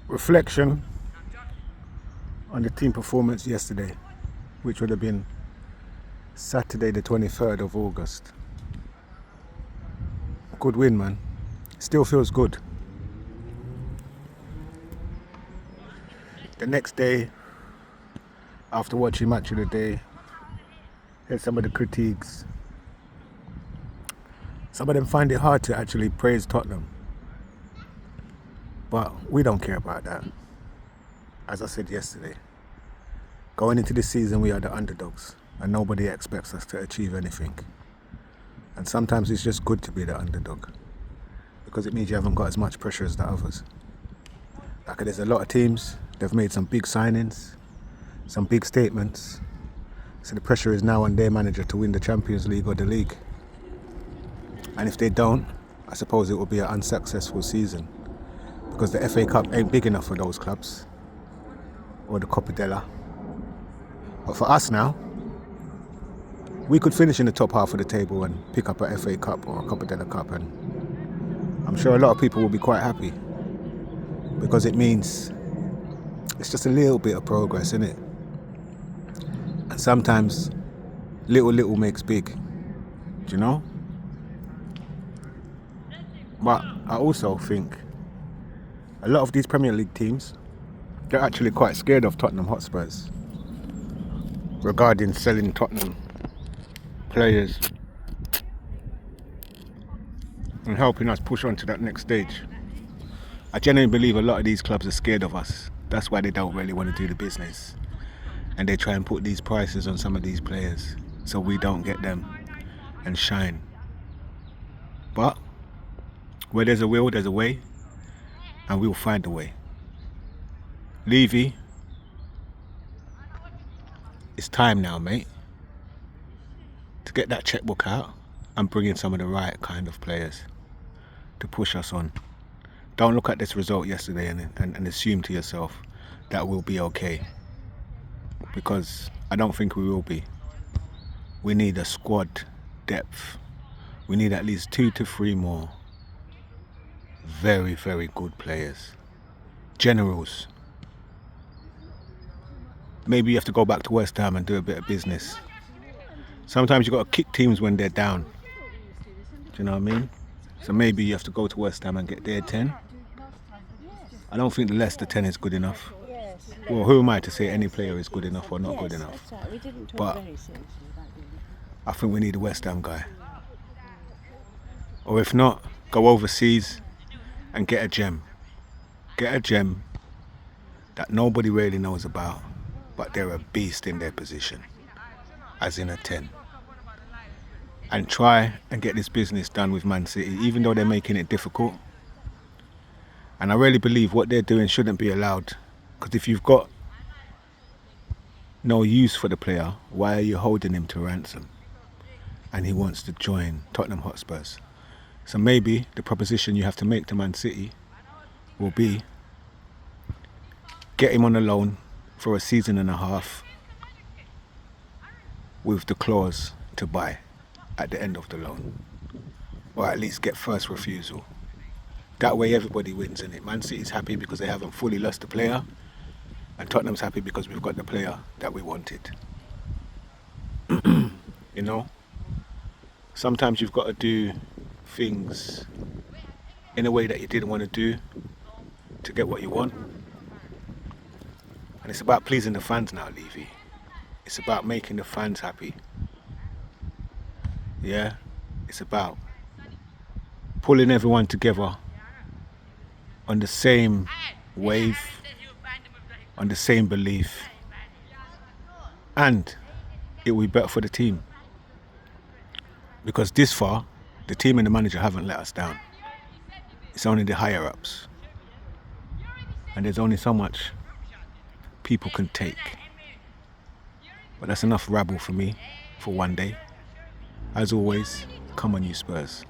Reflection on the team performance yesterday, which would have been Saturday the 23rd of August. Good win, man. Still feels good. The next day, after watching Match of the Day, heard some of the critiques. Some of them find it hard to actually praise Tottenham. But we don't care about that. As I said yesterday, going into this season we are the underdogs and nobody expects us to achieve anything. And sometimes it's just good to be the underdog because it means you haven't got as much pressure as the others. Like there's a lot of teams, they've made some big signings, some big statements. So the pressure is now on their manager to win the Champions League or the league. And if they don't, I suppose it will be an unsuccessful season because the FA Cup ain't big enough for those clubs or the Coppa Della. But for us now, we could finish in the top half of the table and pick up a FA Cup or a Coppa Della Cup, and I'm sure a lot of people will be quite happy because it means it's just a little bit of progress, isn't it? And sometimes little makes big, do you know? But I also think a lot of these Premier League teams, they're actually quite scared of Tottenham Hotspurs regarding selling Tottenham players and helping us push on to that next stage. I genuinely believe a lot of these clubs are scared of us. That's why they don't really want to do the business. And they try and put these prices on some of these players so we don't get them and shine. But where there's a will, there's a way, and we'll find a way. Levy, it's time now, mate, to get that checkbook out and bring in some of the right kind of players to push us on. Don't look at this result yesterday and assume to yourself that we'll be okay, because I don't think we will be. We need a squad depth. We need at least 2 to 3 more very, very good players. Generals. Maybe you have to go back to West Ham and do a bit of business. Sometimes you've got to kick teams when they're down. Do you know what I mean? So maybe you have to go to West Ham and get their 10. I don't think the Leicester 10 is good enough. Well, who am I to say any player is good enough or not good enough? But I think we need a West Ham guy. Or if not, go overseas and get a gem. Get a gem that nobody really knows about, but they're a beast in their position, as in a 10. And try and get this business done with Man City, even though they're making it difficult. And I really believe what they're doing shouldn't be allowed. Because if you've got no use for the player, why are you holding him to ransom? And he wants to join Tottenham Hotspurs. So maybe the proposition you have to make to Man City will be get him on a loan for a season and a half with the clause to buy at the end of the loan, or at least get first refusal. That way everybody wins in it. Man City's happy because they haven't fully lost the player, and Tottenham's happy because we've got the player that we wanted. You know, sometimes you've got to do things in a way that you didn't want to do to get what you want. And it's about pleasing the fans now, Levy. It's about making the fans happy. Yeah, it's about pulling everyone together on the same wave, on the same belief, and it will be better for the team. Because this far, the team and the manager haven't let us down. It's only the higher ups. And there's only so much people can take. But that's enough rabble for me for one day. As always, come on you Spurs.